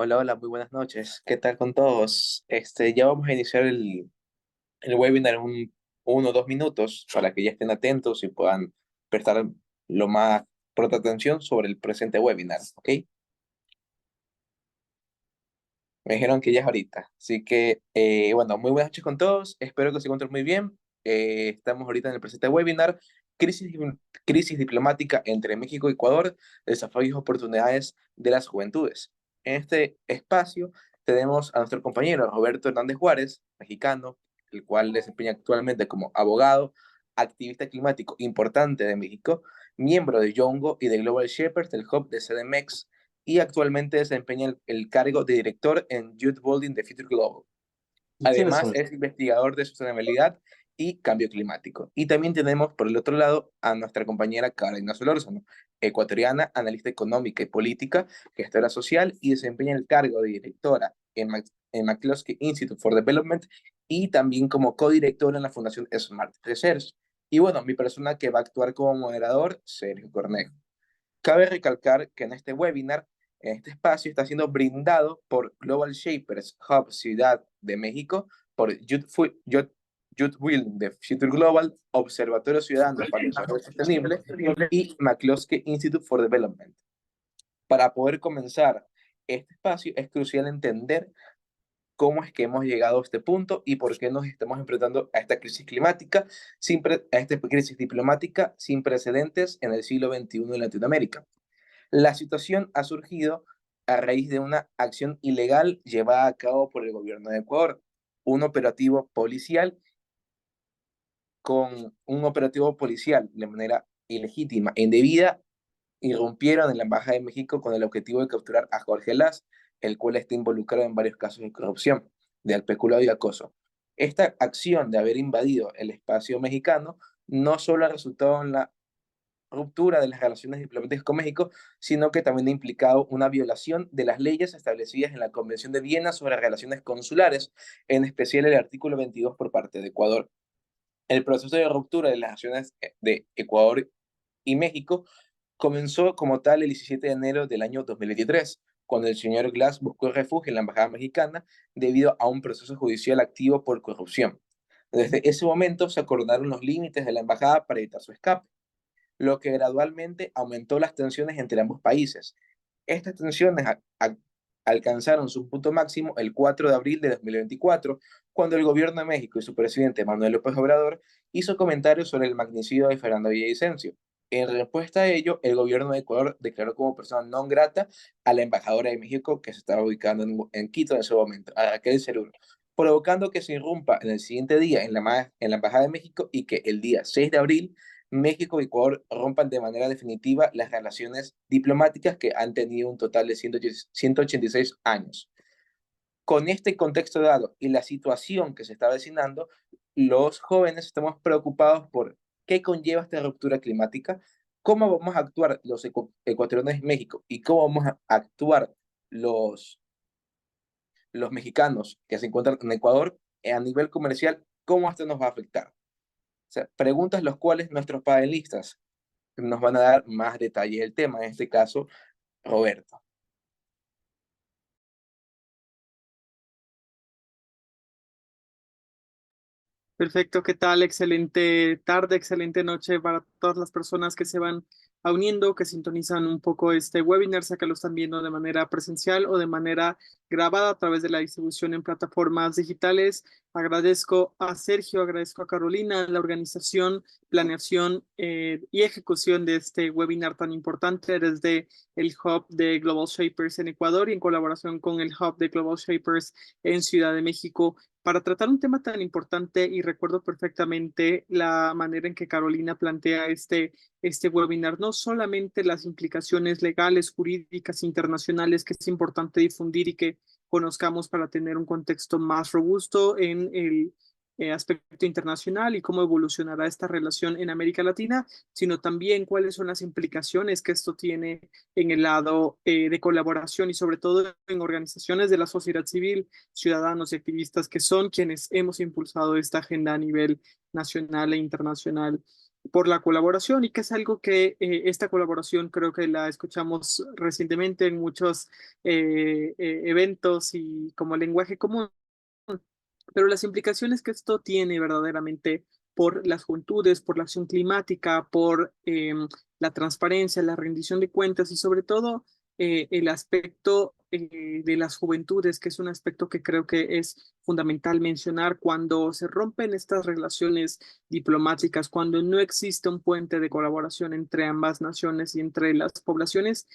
Hola, hola, muy buenas noches. ¿Qué tal con todos? Ya vamos a iniciar el webinar en 1 o 2 minutos para que ya estén atentos y puedan prestar lo más pronta atención sobre el presente webinar, ¿ok? Me dijeron que ya es ahorita. Así que, bueno, muy buenas noches con todos. Espero que se encuentren muy bien. Estamos ahorita en el presente webinar, crisis diplomática entre México y Ecuador, desafíos y oportunidades de las juventudes. En este espacio tenemos a nuestro compañero Roberto Hernández Juárez, mexicano, el cual desempeña actualmente como abogado, activista climático importante de México, miembro de Yongo y de Global Shepherds del Hub de CDMX, y actualmente desempeña el cargo de director en Youth Building de Future Global. ¿Y quiénes Además, son? es investigador de sostenibilidad y cambio climático. Y también tenemos por el otro lado a nuestra compañera Carolina Solórzano, ecuatoriana, analista económica y política, gestora social y desempeña el cargo de directora en McCloskey Institute for Development y también como codirectora en la Fundación Smart Research. Y bueno, mi persona que va a actuar como moderador, Sergio Cornejo. Cabe recalcar que en este webinar, en este espacio, está siendo brindado por Global Shapers Hub Ciudad de México, por Youth Building de Future Global, Observatorio Ciudadano para el Desarrollo Sostenible y McCloskey Institute for Development. Para poder comenzar este espacio es crucial entender cómo es que hemos llegado a este punto y por qué nos estamos enfrentando a esta crisis climática, a esta crisis diplomática sin precedentes en el siglo XXI en Latinoamérica. La situación ha surgido a raíz de una acción ilegal llevada a cabo por el gobierno de Ecuador, un operativo policial un operativo policial de manera ilegítima e indebida, irrumpieron en la Embajada de México con el objetivo de capturar a Jorge Lass, el cual está involucrado en varios casos de corrupción, de peculado y acoso. Esta acción de haber invadido el espacio mexicano no solo ha resultado en la ruptura de las relaciones diplomáticas con México, sino que también ha implicado una violación de las leyes establecidas en la Convención de Viena sobre relaciones consulares, en especial el artículo 22 por parte de Ecuador. El proceso de ruptura de las relaciones de Ecuador y México comenzó como tal el 17 de enero del año 2023, cuando el señor Glass buscó refugio en la embajada mexicana debido a un proceso judicial activo por corrupción. Desde ese momento se acordaron los límites de la embajada para evitar su escape, lo que gradualmente aumentó las tensiones entre ambos países. Estas tensiones alcanzaron su punto máximo el 4 de abril de 2024, cuando el gobierno de México y su presidente Manuel López Obrador hizo comentarios sobre el magnicidio de Fernando Villavicencio. En respuesta a ello, el gobierno de Ecuador declaró como persona non grata a la embajadora de México que se estaba ubicando en Quito en ese momento, a Raquel Ceruro, provocando que se irrumpa en el siguiente día en la embajada de México y que el día 6 de abril México y Ecuador rompan de manera definitiva las relaciones diplomáticas que han tenido un total de 186 años. Con este contexto dado y la situación que se está avecinando, los jóvenes estamos preocupados por qué conlleva esta ruptura climática, cómo vamos a actuar los ecuatorianos en México y cómo vamos a actuar los, los mexicanos que se encuentran en Ecuador a nivel comercial, cómo esto nos va a afectar. O sea, preguntas los cuales nuestros panelistas nos van a dar más detalle del tema, en este caso, Roberto. Perfecto, ¿qué tal? Excelente tarde, excelente noche para todas las personas que se van uniendo, que sintonizan un poco este webinar, sea que lo están viendo de manera presencial o de manera grabada a través de la distribución en plataformas digitales. Agradezco a Sergio, agradezco a Carolina, la organización, planeación y ejecución de este webinar tan importante desde el Hub de Global Shapers en Ecuador y en colaboración con el Hub de Global Shapers en Ciudad de México para tratar un tema tan importante. Y recuerdo perfectamente la manera en que Carolina plantea este webinar, no solamente las implicaciones legales, jurídicas, internacionales que es importante difundir y que conozcamos para tener un contexto más robusto en el aspecto internacional y cómo evolucionará esta relación en América Latina, sino también cuáles son las implicaciones que esto tiene en el lado de colaboración y sobre todo en organizaciones de la sociedad civil, ciudadanos y activistas que son quienes hemos impulsado esta agenda a nivel nacional e internacional. por la colaboración y que es algo que esta colaboración creo que la escuchamos recientemente en muchos eventos y como lenguaje común, pero las implicaciones que esto tiene verdaderamente por las juventudes, por la acción climática, por la transparencia, la rendición de cuentas y sobre todo el aspecto de las juventudes, que es un aspecto que creo que es fundamental mencionar cuando se rompen estas relaciones diplomáticas, cuando no existe un puente de colaboración entre ambas naciones y entre las poblaciones.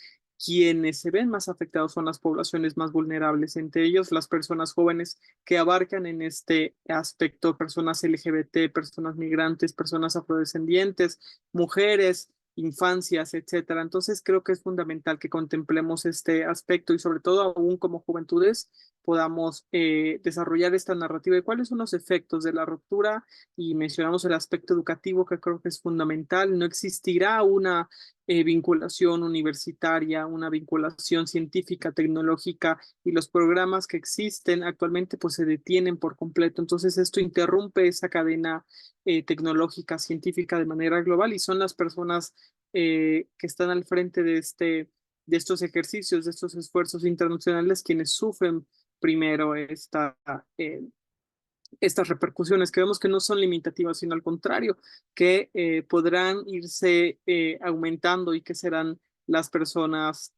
Quienes se ven más afectados son las poblaciones más vulnerables, entre ellos las personas jóvenes que abarcan en este aspecto personas LGBT, personas migrantes, personas afrodescendientes, mujeres, infancias, etcétera. Entonces creo que es fundamental que contemplemos este aspecto y sobre todo aún como juventudes podamos desarrollar esta narrativa de cuáles son los efectos de la ruptura y mencionamos el aspecto educativo que creo que es fundamental. No existirá una vinculación universitaria, una vinculación científica, tecnológica y los programas que existen actualmente pues se detienen por completo. Entonces esto interrumpe esa cadena tecnológica, científica de manera global y son las personas que están al frente de estos ejercicios, de estos esfuerzos internacionales quienes sufren primero estas repercusiones que vemos que no son limitativas, sino al contrario, que podrán irse aumentando y que serán las personas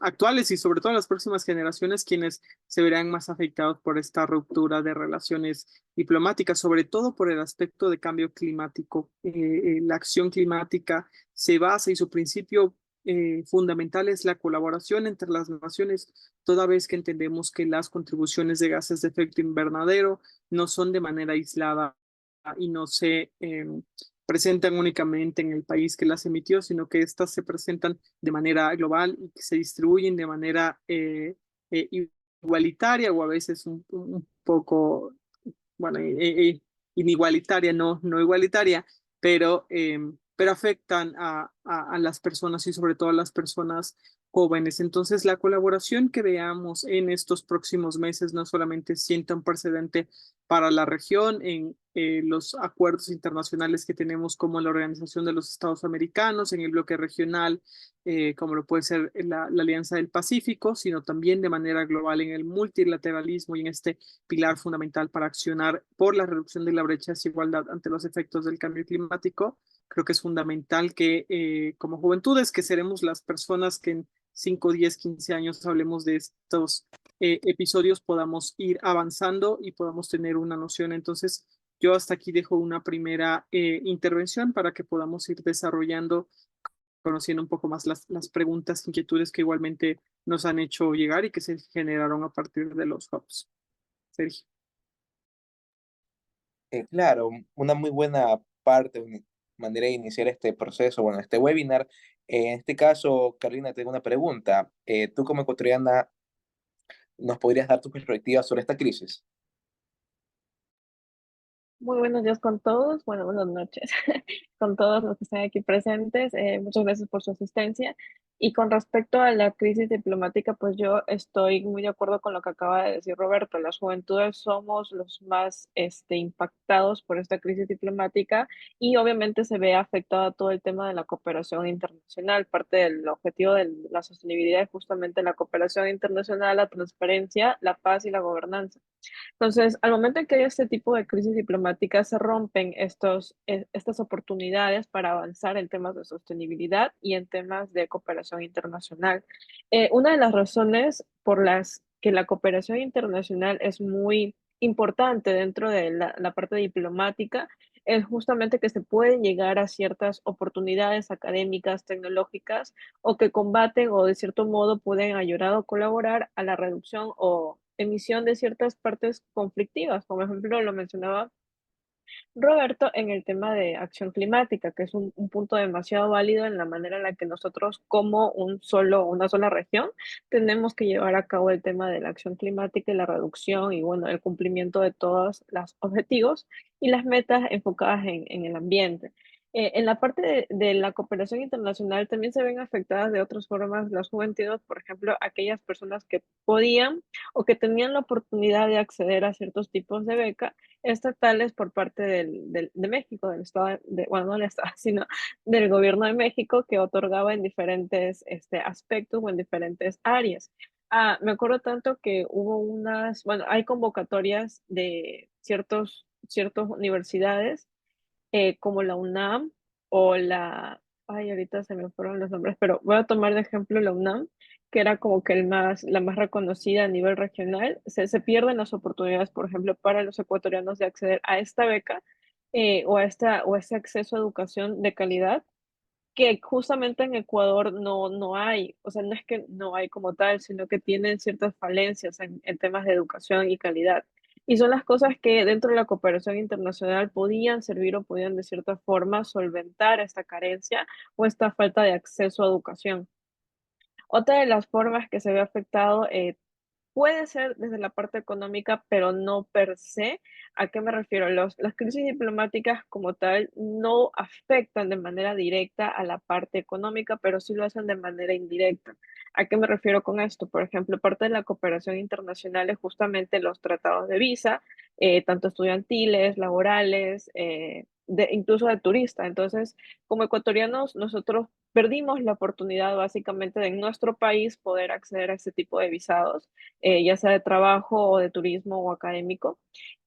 actuales y sobre todo las próximas generaciones quienes se verán más afectados por esta ruptura de relaciones diplomáticas, sobre todo por el aspecto de cambio climático. La acción climática se basa y su principio fundamental es la colaboración entre las naciones toda vez que entendemos que las contribuciones de gases de efecto invernadero no son de manera aislada y no se presentan únicamente en el país que las emitió, sino que éstas se presentan de manera global y que se distribuyen de manera igualitaria o a veces un poco, bueno, inigualitaria, no igualitaria, pero afectan a las personas y sobre todo a las personas jóvenes. Entonces, la colaboración que veamos en estos próximos meses no solamente sienta un precedente para la región en los acuerdos internacionales que tenemos como la Organización de los Estados Americanos, en el bloque regional, como lo puede ser la Alianza del Pacífico, sino también de manera global en el multilateralismo y en este pilar fundamental para accionar por la reducción de la brecha de desigualdad ante los efectos del cambio climático. Creo que es fundamental que como juventudes, que seremos las personas que en 5, 10, 15 años hablemos de estos episodios, podamos ir avanzando y podamos tener una noción. Entonces, yo hasta aquí dejo una primera intervención para que podamos ir desarrollando, conociendo un poco más las preguntas, inquietudes que igualmente nos han hecho llegar y que se generaron a partir de los hubs. Sergio. Claro, una muy buena parte, manera de iniciar este proceso, bueno, este webinar. En este caso, Carolina, tengo una pregunta. Tú como ecuatoriana, ¿nos podrías dar tu perspectiva sobre esta crisis? Muy buenos días con todos, bueno, buenas noches con todos los que están aquí presentes. Muchas gracias por su asistencia. Y con respecto a la crisis diplomática, pues yo estoy muy de acuerdo con lo que acaba de decir Roberto. Las juventudes somos los más impactados por esta crisis diplomática y obviamente se ve afectado todo el tema de la cooperación internacional. Parte del objetivo de la sostenibilidad es justamente la cooperación internacional, la transparencia, la paz y la gobernanza. Entonces, al momento en que hay este tipo de crisis diplomáticas, se rompen estas oportunidades para avanzar en temas de sostenibilidad y en temas de cooperación internacional. Una de las razones por las que la cooperación internacional es muy importante dentro de la parte diplomática es justamente que se pueden llegar a ciertas oportunidades académicas, tecnológicas, o que combaten o de cierto modo pueden ayudar o colaborar a la reducción o emisión de ciertas partes conflictivas, como ejemplo lo mencionaba Roberto en el tema de acción climática, que es un punto demasiado válido en la manera en la que nosotros como una sola región tenemos que llevar a cabo el tema de la acción climática y la reducción y bueno, el cumplimiento de todos los objetivos y las metas enfocadas en el ambiente. En la parte de la cooperación internacional también se ven afectadas de otras formas las juventudes, por ejemplo, aquellas personas que podían o que tenían la oportunidad de acceder a ciertos tipos de beca estatales por parte de México, del Estado, bueno, no del Estado, sino del gobierno de México, que otorgaba en diferentes aspectos o en diferentes áreas. Me acuerdo tanto que hubo bueno, hay convocatorias de ciertas universidades como la UNAM o ay, ahorita se me fueron los nombres, pero voy a tomar de ejemplo la UNAM, que era como que la más reconocida a nivel regional. Se pierden las oportunidades, por ejemplo, para los ecuatorianos de acceder a esta beca o a este acceso a educación de calidad que justamente en Ecuador no hay, o sea, no es que no hay como tal, sino que tienen ciertas falencias en temas de educación y calidad. Y son las cosas que dentro de la cooperación internacional podían servir o podían de cierta forma solventar esta carencia o esta falta de acceso a educación. Otra de las formas que se ve afectado puede ser desde la parte económica, pero no per se. ¿A qué me refiero? Las crisis diplomáticas como tal no afectan de manera directa a la parte económica, pero sí lo hacen de manera indirecta. ¿A qué me refiero con esto? Por ejemplo, parte de la cooperación internacional es justamente los tratados de visa, tanto estudiantiles, laborales, incluso de turista. Entonces, como ecuatorianos, nosotros perdimos la oportunidad básicamente de en nuestro país poder acceder a este tipo de visados ya sea de trabajo o de turismo o académico.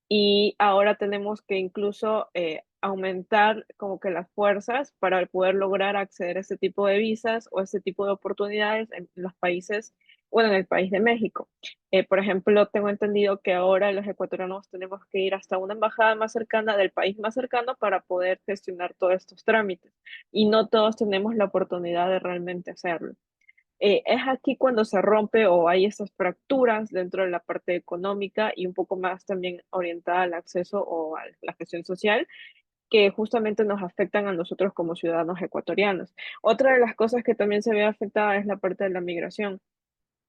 Y ahora tenemos que incluso aumentar como que las fuerzas para poder lograr acceder a este tipo de visas o este tipo de oportunidades en los países, bueno, en el país de México. Por ejemplo, tengo entendido que ahora los ecuatorianos tenemos que ir hasta una embajada más cercana del país más cercano para poder gestionar todos estos trámites. Y no todos tenemos la oportunidad de realmente hacerlo. Es aquí cuando se rompe o hay estas fracturas dentro de la parte económica y un poco más también orientada al acceso o a la gestión social que justamente nos afectan a nosotros como ciudadanos ecuatorianos. Otra de las cosas que también se ve afectada es la parte de la migración.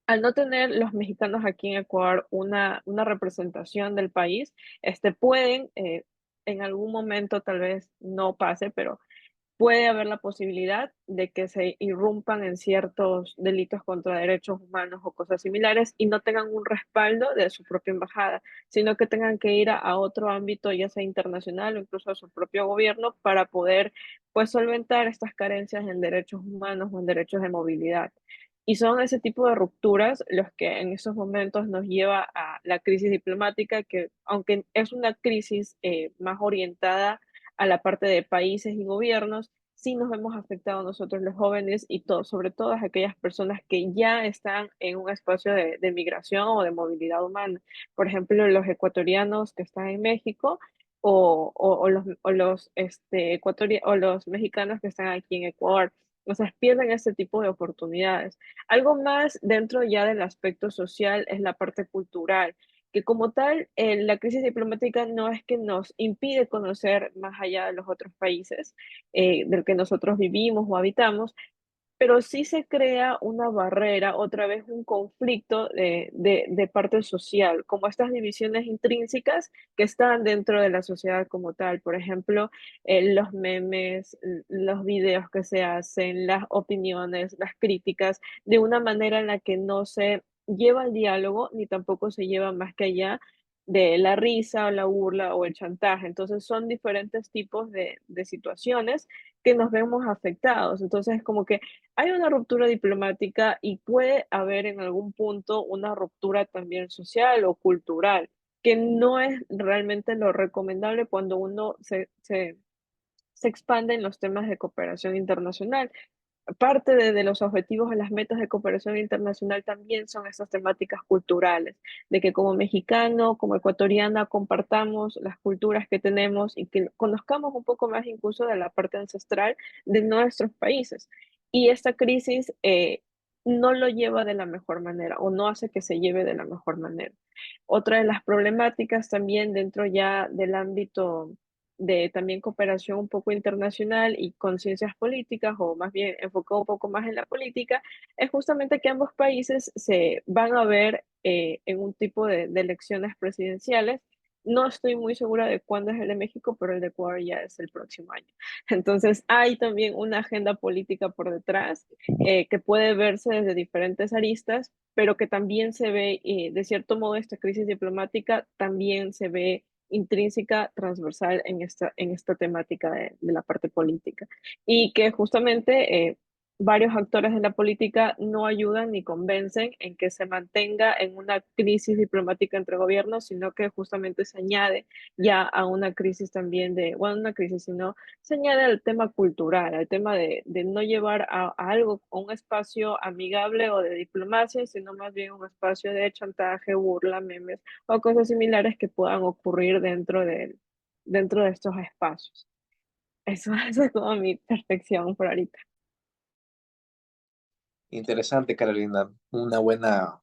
Al no tener los mexicanos aquí en Ecuador una representación del país, pueden en algún momento, tal vez no pase, pero puede haber la posibilidad de que se irrumpan en ciertos delitos contra derechos humanos o cosas similares y no tengan un respaldo de su propia embajada, sino que tengan que ir a otro ámbito, ya sea internacional o incluso a su propio gobierno, para poder pues solventar estas carencias en derechos humanos o en derechos de movilidad. Y son ese tipo de rupturas los que en estos momentos nos lleva a la crisis diplomática, que aunque es una crisis más orientada a la parte de países y gobiernos, sí nos vemos afectados nosotros los jóvenes y sobre todo aquellas personas que ya están en un espacio de migración o de movilidad humana. Por ejemplo, los ecuatorianos que están en México o los mexicanos que están aquí en Ecuador. O sea, pierden este tipo de oportunidades. Algo más dentro ya del aspecto social es la parte cultural que como tal, la crisis diplomática no es que nos impide conocer más allá de los otros países del que nosotros vivimos o habitamos, pero sí se crea una barrera, otra vez un conflicto de parte social, como estas divisiones intrínsecas que están dentro de la sociedad como tal. Por ejemplo, los memes, los videos que se hacen, las opiniones, las críticas, de una manera en la que no se lleva el diálogo ni tampoco se lleva más que allá de la risa o la burla o el chantaje. Entonces son diferentes tipos de situaciones que nos vemos afectados. Entonces, como que hay una ruptura diplomática y puede haber en algún punto una ruptura también social o cultural, que no es realmente lo recomendable cuando uno se expande en los temas de cooperación internacional. Parte de los objetivos o las metas de cooperación internacional también son esas temáticas culturales, de que como mexicano, como ecuatoriana, compartamos las culturas que tenemos y que conozcamos un poco más incluso de la parte ancestral de nuestros países. Y esta crisis no lo lleva de la mejor manera o no hace que se lleve de la mejor manera. Otra de las problemáticas también dentro ya del ámbito de también cooperación un poco internacional y conciencias políticas, o más bien enfocado un poco más en la política, es justamente que ambos países se van a ver en un tipo de elecciones presidenciales No estoy muy segura de cuándo es el de México, pero el de Ecuador ya es el próximo año. Entonces, hay también una agenda política por detrás que puede verse desde diferentes aristas, pero que también se ve, de cierto modo, esta crisis diplomática también se ve intrínseca, transversal en esta temática de la parte política. Y que justamente varios actores de la política no ayudan ni convencen en que se mantenga en una crisis diplomática entre gobiernos, sino que justamente se añade ya a una crisis también de, bueno, una crisis, sino se añade al tema cultural, al tema de no llevar a algo, a un espacio amigable o de diplomacia, sino más bien un espacio de chantaje, burla, memes o cosas similares que puedan ocurrir dentro de estos espacios. Eso es como mi perfección por ahorita. Interesante, Carolina. Una buena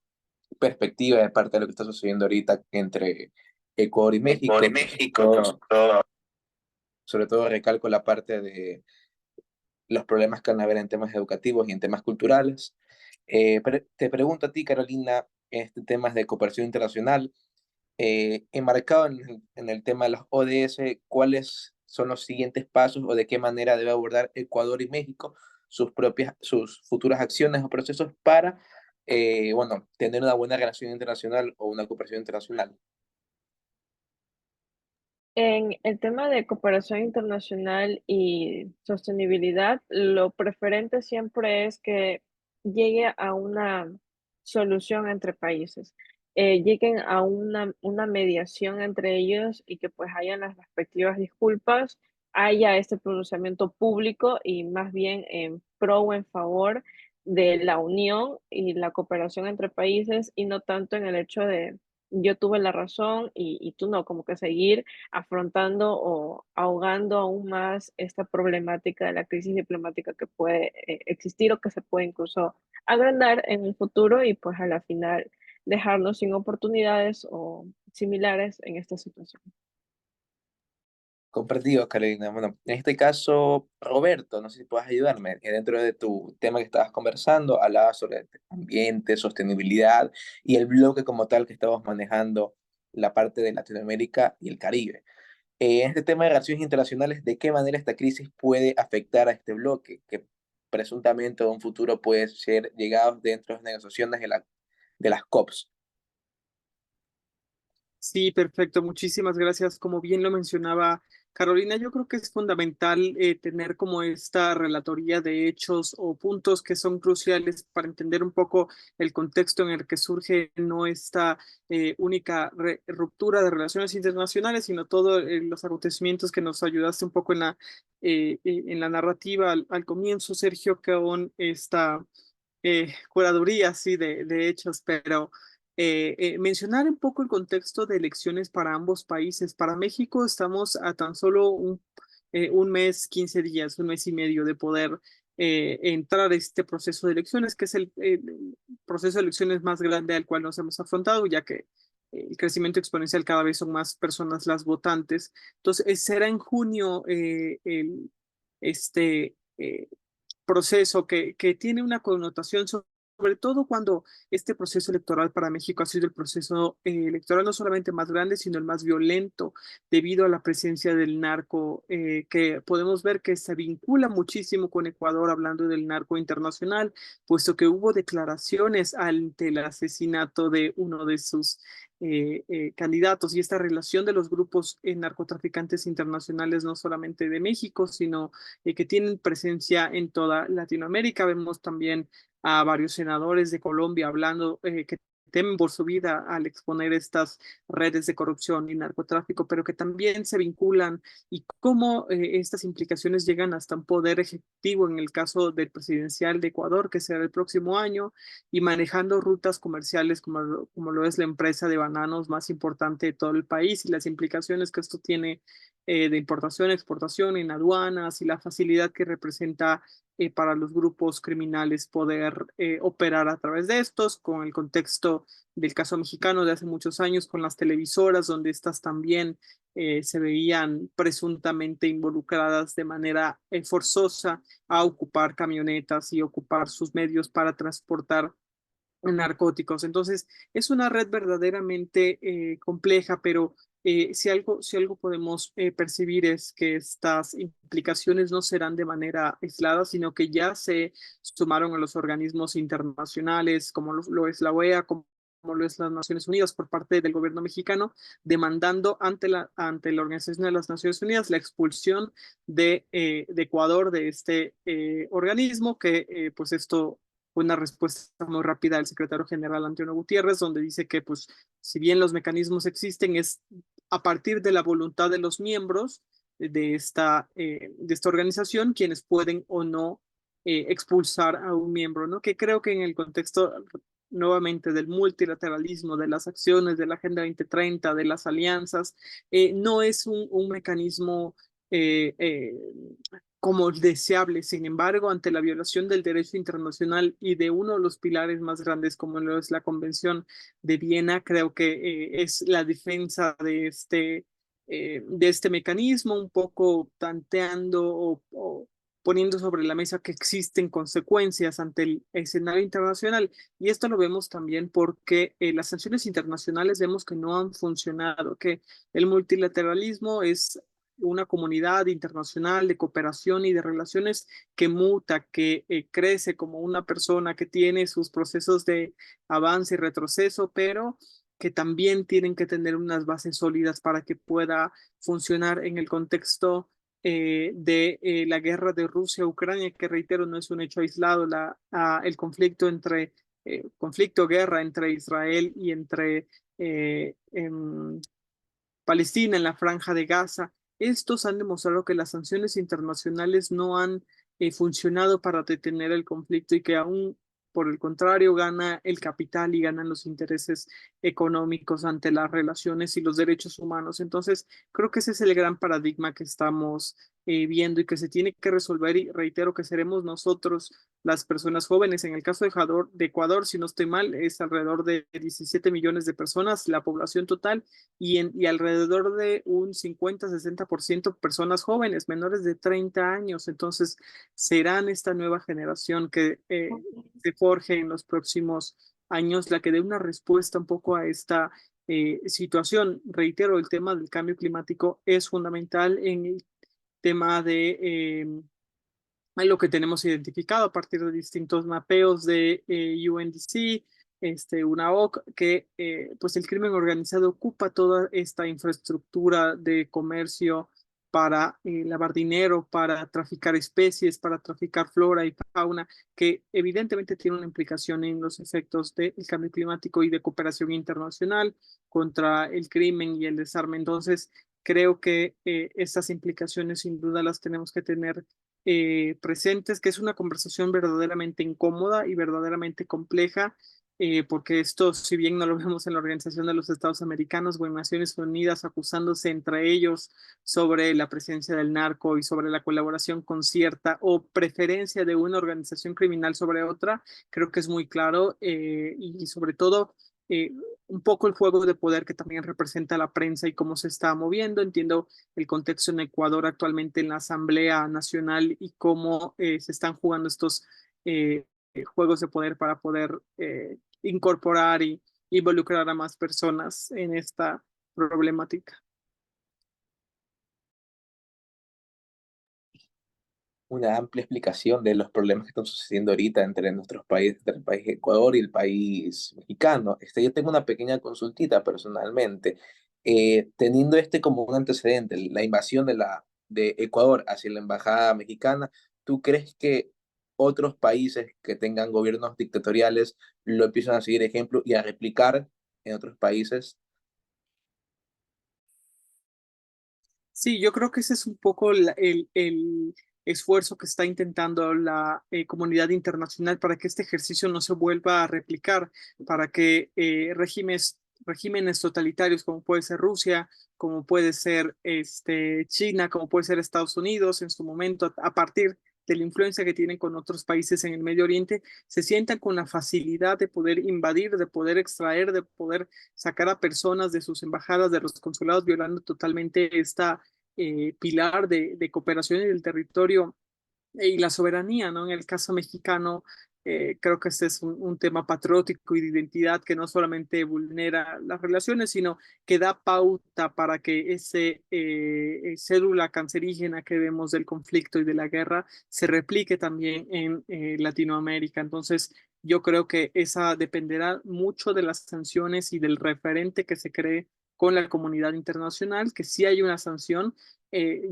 perspectiva de parte de lo que está sucediendo ahorita entre Ecuador y Ecuador y México. México, que sobre todo. Sobre todo recalco la parte de los problemas que van a haber en temas educativos y en temas culturales. Te pregunto a ti, Carolina, este temas de cooperación internacional, enmarcado en el tema de los ODS, ¿cuáles son los siguientes pasos o de qué manera debe abordar Ecuador y México sus futuras acciones o procesos para, bueno, tener una buena relación internacional o una cooperación internacional? En el tema de cooperación internacional y sostenibilidad, lo preferente siempre es que llegue a una solución entre países, lleguen a una mediación entre ellos y que pues hayan las respectivas disculpas, haya este pronunciamiento público y más bien en pro o en favor de la unión y la cooperación entre países y no tanto en el hecho de yo tuve la razón y tú no, como que seguir afrontando o ahogando aún más esta problemática de la crisis diplomática que puede existir o que se puede incluso agrandar en el futuro y pues a la final dejarnos sin oportunidades o similares en esta situación. Comprendido, Carolina. Bueno, en este caso, Roberto, no sé si puedes ayudarme. Dentro de tu tema que estabas conversando, hablabas sobre ambiente, sostenibilidad y el bloque como tal que estamos manejando, la parte de Latinoamérica y el Caribe. En este tema de relaciones internacionales, ¿de qué manera esta crisis puede afectar a este bloque que presuntamente en un futuro puede ser llegado dentro de las negociaciones de las COPs? Sí, perfecto. Muchísimas gracias. Como bien lo mencionaba Carolina, yo creo que es fundamental tener como esta relatoría de hechos o puntos que son cruciales para entender un poco el contexto en el que surge no esta única ruptura de relaciones internacionales, sino todos los acontecimientos que nos ayudaste un poco en la narrativa al comienzo, Sergio, con esta curaduría, sí, de hechos, pero mencionar un poco el contexto de elecciones para ambos países. Para México estamos a tan solo un mes, 15 días, un mes y medio de poder entrar a este proceso de elecciones, que es el proceso de elecciones más grande al cual nos hemos afrontado, ya que el crecimiento exponencial cada vez son más personas las votantes. Entonces, será en junio este proceso que tiene una connotación sobre todo cuando este proceso electoral para México ha sido el proceso electoral no solamente más grande, sino el más violento debido a la presencia del narco, que podemos ver que se vincula muchísimo con Ecuador hablando del narco internacional, puesto que hubo declaraciones ante el asesinato de uno de sus candidatos y esta relación de los grupos narcotraficantes internacionales, no solamente de México, sino que tienen presencia en toda Latinoamérica. Vemos también a varios senadores de Colombia hablando que temen por su vida al exponer estas redes de corrupción y narcotráfico, pero que también se vinculan y cómo estas implicaciones llegan hasta un poder ejecutivo en el caso del presidencial de Ecuador, que será el próximo año, y manejando rutas comerciales como lo es la empresa de bananos más importante de todo el país y las implicaciones que esto tiene de importación, exportación en aduanas y la facilidad que representa para los grupos criminales poder operar a través de estos, con el contexto del caso mexicano de hace muchos años, con las televisoras, donde estas también se veían presuntamente involucradas de manera forzosa a ocupar camionetas y ocupar sus medios para transportar narcóticos. Entonces, es una red verdaderamente compleja, pero si algo podemos percibir es que estas implicaciones no serán de manera aislada, sino que ya se sumaron a los organismos internacionales, como lo es la OEA, como lo es las Naciones Unidas por parte del gobierno mexicano, demandando ante la Organización de las Naciones Unidas la expulsión de Ecuador de este organismo, que pues esto fue una respuesta muy rápida del secretario general Antonio Gutiérrez, donde dice que pues si bien los mecanismos existen, es a partir de la voluntad de los miembros de esta organización quienes pueden o no expulsar a un miembro, ¿no? Que creo que en el contexto nuevamente del multilateralismo, de las acciones, de la Agenda 2030, de las alianzas, no es un mecanismo eh, eh, como deseable. Sin embargo, ante la violación del derecho internacional y de uno de los pilares más grandes como lo es la Convención de Viena, creo que es la defensa de este mecanismo, un poco tanteando o poniendo sobre la mesa que existen consecuencias ante el escenario internacional. Y esto lo vemos también porque las sanciones internacionales vemos que no han funcionado, que el multilateralismo es una comunidad internacional de cooperación y de relaciones que muta, que crece como una persona que tiene sus procesos de avance y retroceso, pero que también tienen que tener unas bases sólidas para que pueda funcionar en el contexto de la guerra de Rusia-Ucrania, que reitero, no es un hecho aislado, el guerra entre Israel y entre Palestina, en la Franja de Gaza. Estos han demostrado que las sanciones internacionales no han funcionado para detener el conflicto y que aún, por el contrario, gana el capital y ganan los intereses económicos ante las relaciones y los derechos humanos. Entonces, creo que ese es el gran paradigma que estamos viendo y que se tiene que resolver, y reitero que seremos nosotros las personas jóvenes. En el caso de Ecuador, si no estoy mal, es alrededor de 17 millones de personas, la población total, y alrededor de un 50-60% personas jóvenes, menores de 30 años. Entonces, serán esta nueva generación que se forje en los próximos años la que dé una respuesta un poco a esta situación. Reitero, el tema del cambio climático es fundamental en el tema de lo que tenemos identificado a partir de distintos mapeos de UNDC, UNAOC, que pues el crimen organizado ocupa toda esta infraestructura de comercio para lavar dinero, para traficar especies, para traficar flora y fauna, que evidentemente tiene una implicación en los efectos del cambio climático y de cooperación internacional contra el crimen y el desarme. Entonces, creo que estas implicaciones sin duda las tenemos que tener presentes, que es una conversación verdaderamente incómoda y verdaderamente compleja, porque esto, si bien no lo vemos en la Organización de los Estados Americanos o en Naciones Unidas acusándose entre ellos sobre la presencia del narco y sobre la colaboración con cierta o preferencia de una organización criminal sobre otra, creo que es muy claro, y sobre todo eh, un poco el juego de poder que también representa la prensa y cómo se está moviendo. Entiendo el contexto en Ecuador actualmente en la Asamblea Nacional y cómo se están jugando estos juegos de poder para poder incorporar y involucrar a más personas en esta problemática. Una amplia explicación de los problemas que están sucediendo ahorita entre nuestros países, entre el país Ecuador y el país mexicano. Yo tengo una pequeña consultita personalmente. Teniendo como un antecedente, la invasión de Ecuador hacia la embajada mexicana, ¿tú crees que otros países que tengan gobiernos dictatoriales lo empiezan a seguir ejemplo y a replicar en otros países? Sí, yo creo que ese es un poco el esfuerzo que está intentando la comunidad internacional para que este ejercicio no se vuelva a replicar, para que regímenes totalitarios como puede ser Rusia, como puede ser China, como puede ser Estados Unidos en su momento, a partir de la influencia que tienen con otros países en el Medio Oriente, se sientan con la facilidad de poder invadir, de poder extraer, de poder sacar a personas de sus embajadas, de los consulados, violando totalmente esta pilar de cooperación y del territorio y la soberanía, ¿no? En el caso mexicano, creo que este es un tema patriótico y de identidad que no solamente vulnera las relaciones, sino que da pauta para que ese célula cancerígena que vemos del conflicto y de la guerra se replique también en Latinoamérica. Entonces, yo creo que esa dependerá mucho de las sanciones y del referente que se cree con la comunidad internacional, que si hay una sanción.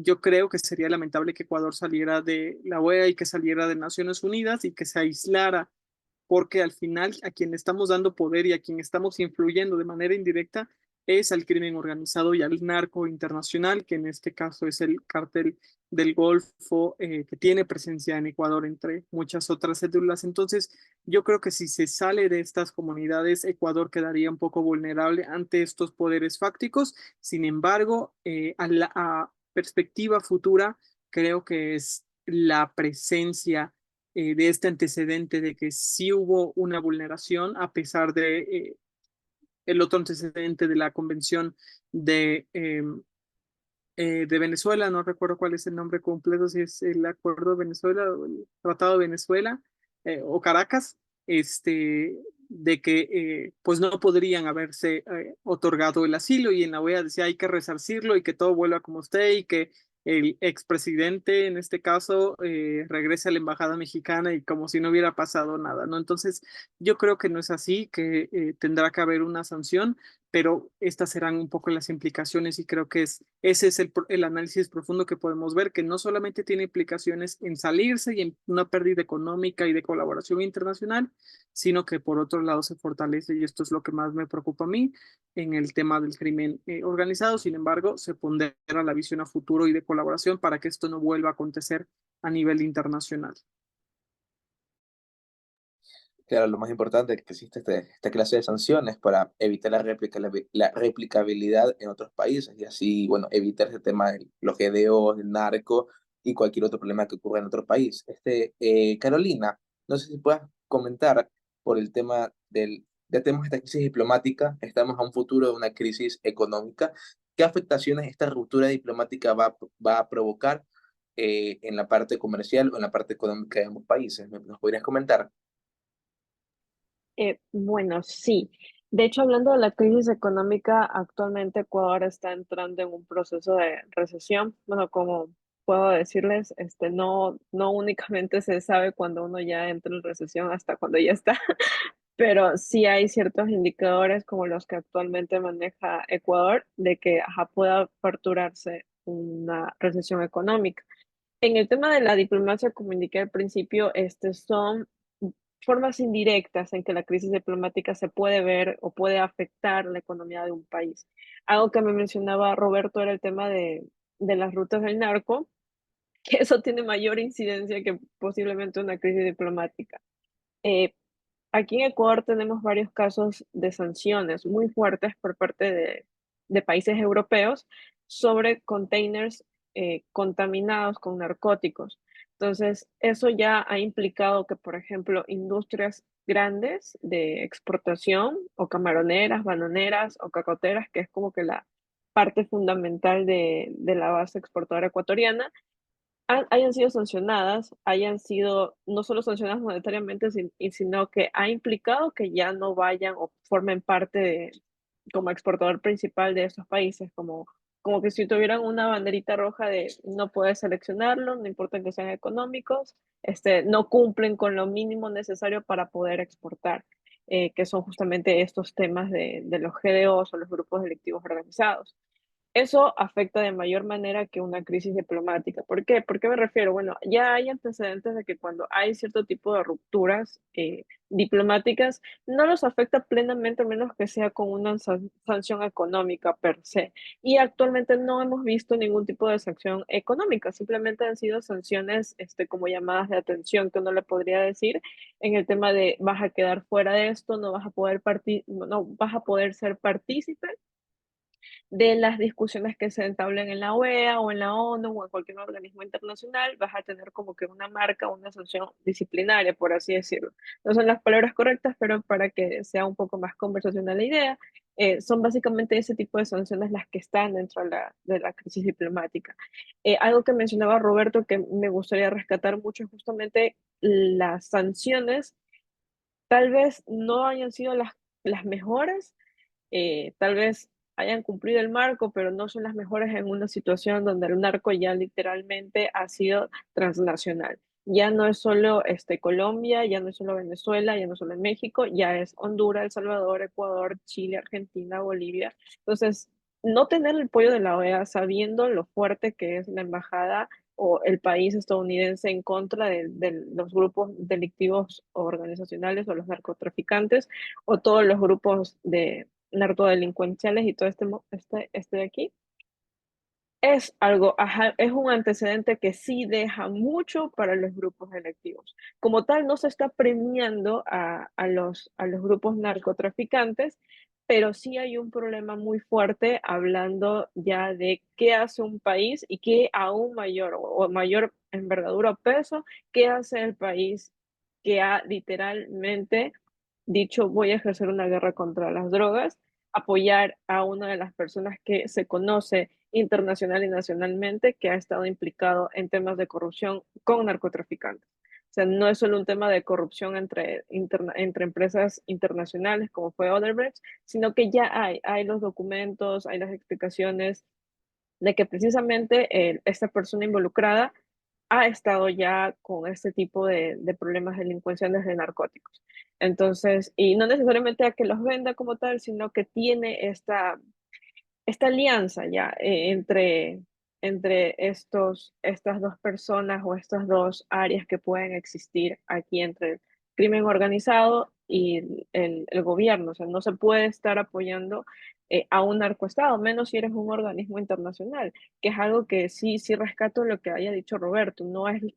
Yo creo que sería lamentable que Ecuador saliera de la OEA y que saliera de Naciones Unidas y que se aislara, porque al final a quien le estamos dando poder y a quien estamos influyendo de manera indirecta es al crimen organizado y al narco internacional, que en este caso es el cártel del Golfo, que tiene presencia en Ecuador, entre muchas otras células. Entonces, yo creo que si se sale de estas comunidades, Ecuador quedaría un poco vulnerable ante estos poderes fácticos. Sin embargo, a perspectiva futura, creo que es la presencia de este antecedente de que sí hubo una vulneración a pesar de el otro antecedente de la Convención de, de Venezuela, no recuerdo cuál es el nombre completo, si es el Acuerdo de Venezuela o el Tratado de Venezuela o Caracas, de que pues no podrían haberse otorgado el asilo y en la OEA decía hay que resarcirlo y que todo vuelva como esté y que el expresidente en este caso regrese a la embajada mexicana y como si no hubiera pasado nada, ¿no? Entonces yo creo que no es así, que tendrá que haber una sanción, pero estas serán un poco las implicaciones y creo que ese es el análisis profundo que podemos ver, que no solamente tiene implicaciones en salirse y en una pérdida económica y de colaboración internacional, sino que por otro lado se fortalece, y esto es lo que más me preocupa a mí, en el tema del crimen organizado. Sin embargo, se pondera la visión a futuro y de colaboración para que esto no vuelva a acontecer a nivel internacional. Claro, lo más importante es que existe esta clase de sanciones para evitar la replicabilidad en otros países y así, bueno, evitar ese tema de los GDOs, el narco y cualquier otro problema que ocurra en otro país. Carolina, no sé si puedas comentar por el tema ya tenemos esta crisis diplomática, estamos a un futuro de una crisis económica. ¿Qué afectaciones esta ruptura diplomática va a provocar en la parte comercial o en la parte económica de ambos países? ¿Nos podrías comentar? Bueno, sí. De hecho, hablando de la crisis económica, actualmente Ecuador está entrando en un proceso de recesión. Bueno, como puedo decirles, no únicamente se sabe cuando uno ya entra en recesión hasta cuando ya está, pero sí hay ciertos indicadores como los que actualmente maneja Ecuador de que pueda aperturarse una recesión económica. En el tema de la diplomacia, como indiqué al principio, son formas indirectas en que la crisis diplomática se puede ver o puede afectar la economía de un país. Algo que me mencionaba Roberto era el tema de las rutas del narco, que eso tiene mayor incidencia que posiblemente una crisis diplomática. Eh, Aquí en Ecuador tenemos varios casos de sanciones muy fuertes por parte de países europeos sobre containers contaminados con narcóticos. Entonces, eso ya ha implicado que, por ejemplo, industrias grandes de exportación o camaroneras, bananeras o cacoteras, que es como que la parte fundamental de la base exportadora ecuatoriana, hayan sido sancionadas, hayan sido no solo sancionadas monetariamente, sino que ha implicado que ya no vayan o formen parte como exportador principal de estos países, como que si tuvieran una banderita roja de no puedes seleccionarlo, no importa que sean económicos, no cumplen con lo mínimo necesario para poder exportar, que son justamente estos temas de los GDOs o los grupos delictivos organizados. Eso afecta de mayor manera que una crisis diplomática. ¿Por qué? ¿Por qué me refiero? Bueno, ya hay antecedentes de que cuando hay cierto tipo de rupturas diplomáticas, no los afecta plenamente, a menos que sea con una sanción económica per se. Y actualmente no hemos visto ningún tipo de sanción económica, simplemente han sido sanciones como llamadas de atención, que uno le podría decir en el tema de vas a quedar fuera de esto, no vas a poder no vas a poder ser partícipe de las discusiones que se entablen en la OEA o en la ONU o en cualquier organismo internacional, vas a tener como que una marca, una sanción disciplinaria, por así decirlo. No son las palabras correctas, pero para que sea un poco más conversacional la idea, son básicamente ese tipo de sanciones las que están dentro de la crisis diplomática. Algo que mencionaba Roberto que me gustaría rescatar mucho es justamente las sanciones tal vez no hayan sido las mejores, tal vez hayan cumplido el marco, pero no son las mejores en una situación donde el narco ya literalmente ha sido transnacional. Ya no es solo Colombia, ya no es solo Venezuela, ya no es solo México, ya es Honduras, El Salvador, Ecuador, Chile, Argentina, Bolivia. Entonces, no tener el apoyo de la OEA sabiendo lo fuerte que es la embajada o el país estadounidense en contra de los grupos delictivos o organizacionales o los narcotraficantes o todos los grupos de narcodelincuenciales y todo este de aquí, es algo, ajá, es un antecedente que sí deja mucho para los grupos delictivos. Como tal, no se está premiando a los grupos narcotraficantes, pero sí hay un problema muy fuerte hablando ya de qué hace un país y qué aún mayor o mayor envergadura o peso, qué hace el país que ha literalmente dicho voy a ejercer una guerra contra las drogas, apoyar a una de las personas que se conoce internacional y nacionalmente que ha estado implicado en temas de corrupción con narcotraficantes. O sea, no es solo un tema de corrupción entre empresas internacionales como fue Odebrecht, sino que ya hay los documentos, hay las explicaciones de que precisamente esta persona involucrada ha estado ya con este tipo de problemas delincuenciales de narcóticos. Entonces, y no necesariamente a que los venda como tal, sino que tiene esta alianza ya entre estas dos personas o estas dos áreas que pueden existir aquí entre el crimen organizado y el gobierno. O sea, no se puede estar apoyando a un narcoestado, menos si eres un organismo internacional, que es algo que sí rescato lo que haya dicho Roberto,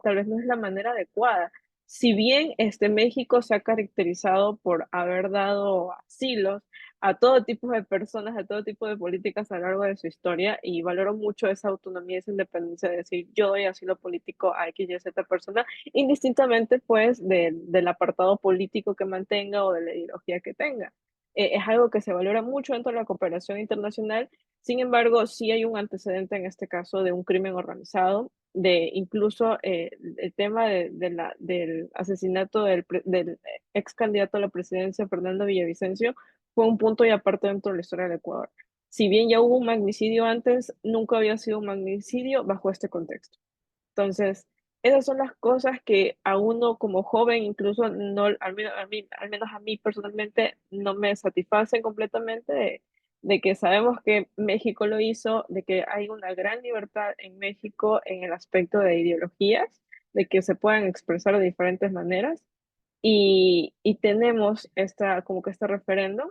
tal vez no es la manera adecuada. Si bien México se ha caracterizado por haber dado asilos a todo tipo de personas, a todo tipo de políticas a lo largo de su historia y valoro mucho esa autonomía, esa independencia de decir yo doy asilo político a X y Z persona, indistintamente pues del apartado político que mantenga o de la ideología que tenga. Es algo que se valora mucho dentro de la cooperación internacional, sin embargo, sí hay un antecedente en este caso de un crimen organizado, de incluso el tema del asesinato del ex candidato a la presidencia, Fernando Villavicencio, fue un punto y aparte dentro de la historia del Ecuador. Si bien ya hubo un magnicidio antes, nunca había sido un magnicidio bajo este contexto. Entonces, esas son las cosas que a uno como joven, incluso no, al menos a mí personalmente, no me satisfacen completamente de que sabemos que México lo hizo, de que hay una gran libertad en México en el aspecto de ideologías, de que se puedan expresar de diferentes maneras y tenemos como que este referéndum,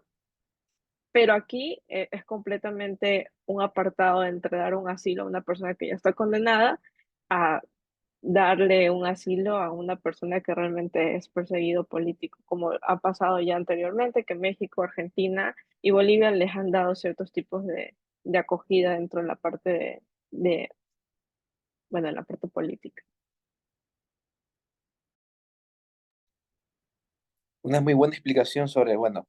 pero aquí es completamente un apartado entre dar un asilo a una persona que ya está condenada a darle un asilo a una persona que realmente es perseguido político, como ha pasado ya anteriormente, que México, Argentina y Bolivia les han dado ciertos tipos de acogida dentro de la parte bueno, en la parte política. Una muy buena explicación sobre, bueno,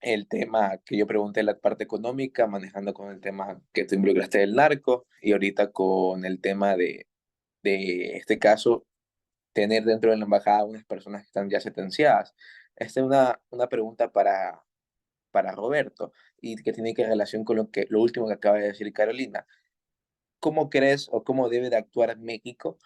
el tema que yo pregunté, la parte económica, manejando con el tema que tú involucraste del narco y ahorita con el tema de este caso, tener dentro de la embajada unas personas que están ya sentenciadas. Esta es una pregunta para Roberto y que tiene que relación con lo último que acaba de decir Carolina. ¿Cómo crees o cómo debe de actuar México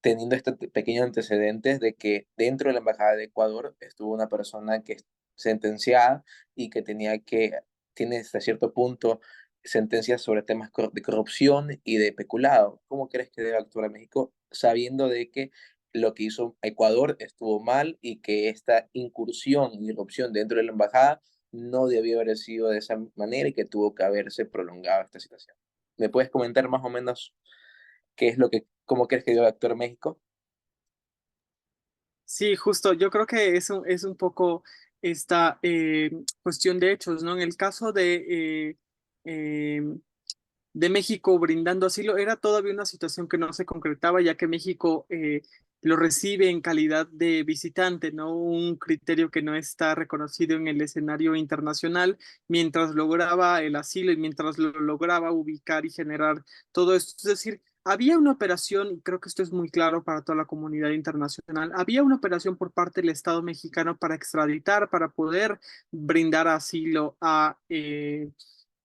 teniendo este pequeño antecedentes de que dentro de la Embajada de Ecuador estuvo una persona que es sentenciada y que tiene hasta cierto punto sentencias sobre temas de corrupción y de peculado? ¿Cómo crees que debe actuar México sabiendo de que lo que hizo Ecuador estuvo mal y que esta incursión y irrupción dentro de la embajada no debió haber sido de esa manera y que tuvo que haberse prolongado esta situación? ¿Me puedes comentar más o menos cómo crees que debe actuar México? Sí, justo, yo creo que eso es un poco esta cuestión de hechos, ¿no? En el caso de México brindando asilo, era todavía una situación que no se concretaba, ya que México lo recibe en calidad de visitante, ¿no? Un criterio que no está reconocido en el escenario internacional, mientras lograba el asilo y mientras lo lograba ubicar y generar todo esto. Es decir, había una operación, y creo que esto es muy claro para toda la comunidad internacional, había una operación por parte del Estado mexicano para extraditar, para poder brindar asilo a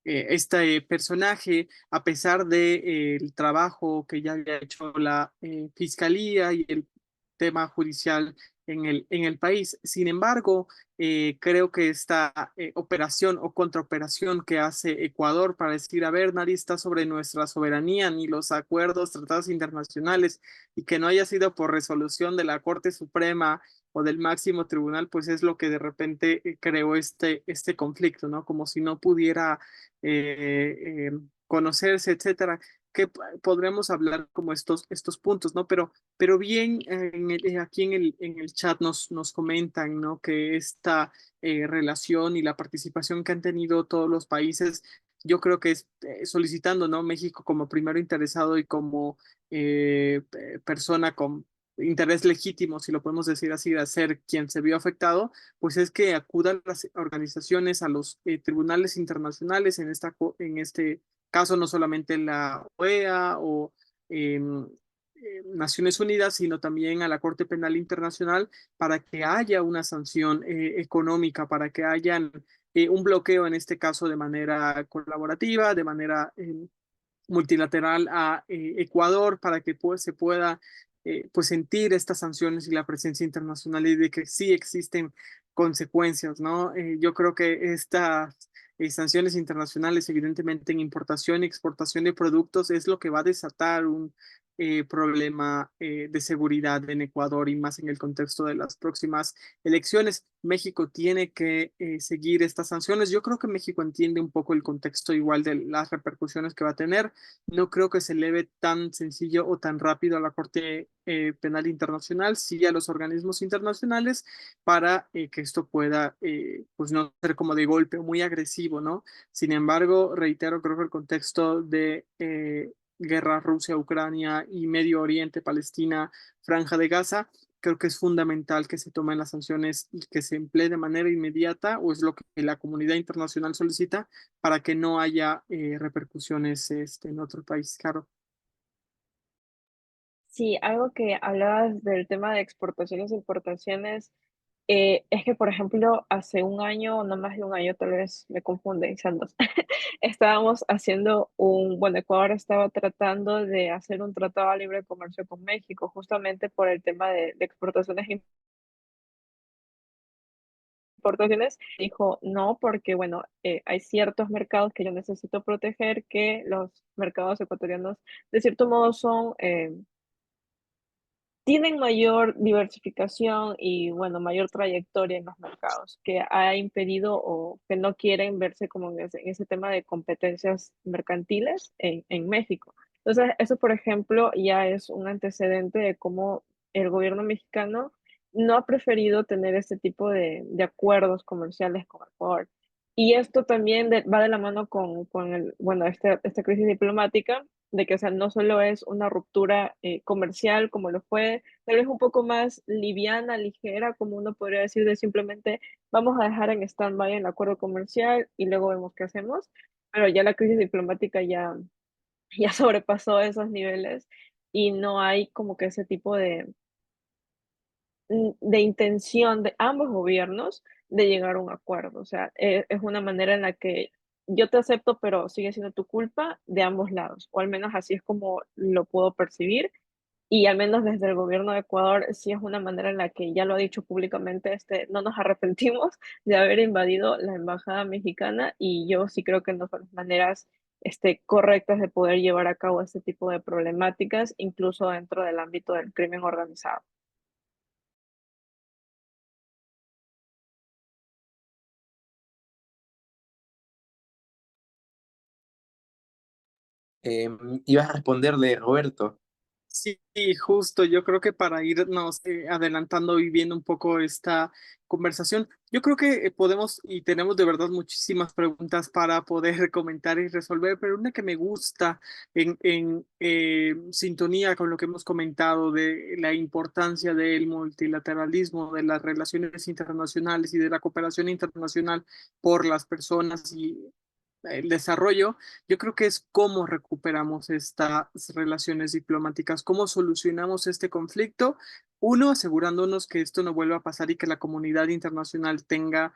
este personaje, a pesar de, el trabajo que ya había hecho la fiscalía y el tema judicial en el país. Sin embargo, creo que esta operación o contraoperación que hace Ecuador para decir, a ver, nadie está sobre nuestra soberanía, ni los acuerdos, tratados internacionales, y que no haya sido por resolución de la Corte Suprema o del máximo tribunal, pues es lo que de repente creó este conflicto, ¿no? Como si no pudiera conocerse, etcétera. Que podremos hablar como estos puntos, ¿no? Pero bien, aquí en el chat nos comentan, ¿no? Que esta relación y la participación que han tenido todos los países, yo creo que es solicitando, ¿no? México como primero interesado y como persona con interés legítimo, si lo podemos decir así, de ser quien se vio afectado, pues es que acudan las organizaciones a los tribunales internacionales, en este caso no solamente la OEA o Naciones Unidas, sino también a la Corte Penal Internacional para que haya una sanción económica, para que haya un bloqueo, en este caso de manera colaborativa, de manera multilateral a Ecuador, para que pues, se pueda pues sentir estas sanciones y la presencia internacional y de que sí existen consecuencias, ¿no? Yo creo que estas sanciones internacionales, evidentemente en importación y exportación de productos, es lo que va a desatar un problema de seguridad en Ecuador y más en el contexto de las próximas elecciones. México tiene que seguir estas sanciones. Yo creo que México entiende un poco el contexto igual de las repercusiones que va a tener. No creo que se eleve tan sencillo o tan rápido a la Corte Penal Internacional, sí a los organismos internacionales, para que esto pueda, pues no ser como de golpe, muy agresivo, ¿no? Sin embargo, reitero, creo que el contexto de guerra Rusia-Ucrania y Medio Oriente, Palestina, Franja de Gaza, creo que es fundamental que se tomen las sanciones y que se emplee de manera inmediata, o es lo que la comunidad internacional solicita, para que no haya repercusiones en otro país, claro. Sí, algo que hablabas del tema de exportaciones e importaciones, es que, por ejemplo, hace un año, o no más de un año, tal vez me confunden, son dos, estábamos haciendo bueno, Ecuador estaba tratando de hacer un tratado de libre comercio con México, justamente por el tema de exportaciones e importaciones. Dijo no, porque, bueno, hay ciertos mercados que yo necesito proteger, que los mercados ecuatorianos, de cierto modo, tienen mayor diversificación y, bueno, mayor trayectoria en los mercados, que ha impedido o que no quieren verse como en ese tema de competencias mercantiles en México. Entonces, eso, por ejemplo, ya es un antecedente de cómo el gobierno mexicano no ha preferido tener este tipo de acuerdos comerciales con Ecuador. Y esto también va de la mano con bueno, esta crisis diplomática, de que, o sea, no solo es una ruptura comercial como lo fue, tal vez un poco más liviana, ligera, como uno podría decir, de simplemente vamos a dejar en stand-by el acuerdo comercial y luego vemos qué hacemos, pero ya la crisis diplomática ya sobrepasó esos niveles y no hay como que ese tipo de intención de ambos gobiernos de llegar a un acuerdo. O sea, es una manera en la que yo te acepto, pero sigue siendo tu culpa de ambos lados, o al menos así es como lo puedo percibir. Y al menos desde el gobierno de Ecuador, sí es una manera en la que ya lo ha dicho públicamente, no nos arrepentimos de haber invadido la embajada mexicana, y yo sí creo que no son las maneras correctas de poder llevar a cabo este tipo de problemáticas, incluso dentro del ámbito del crimen organizado. Ibas a responderle, Roberto. Sí, justo, yo creo que para irnos adelantando y viendo un poco esta conversación, yo creo que podemos y tenemos de verdad muchísimas preguntas para poder comentar y resolver, pero una que me gusta en sintonía con lo que hemos comentado de la importancia del multilateralismo, de las relaciones internacionales y de la cooperación internacional por las personas el desarrollo, yo creo que es cómo recuperamos estas relaciones diplomáticas, cómo solucionamos este conflicto. Uno, asegurándonos que esto no vuelva a pasar y que la comunidad internacional tenga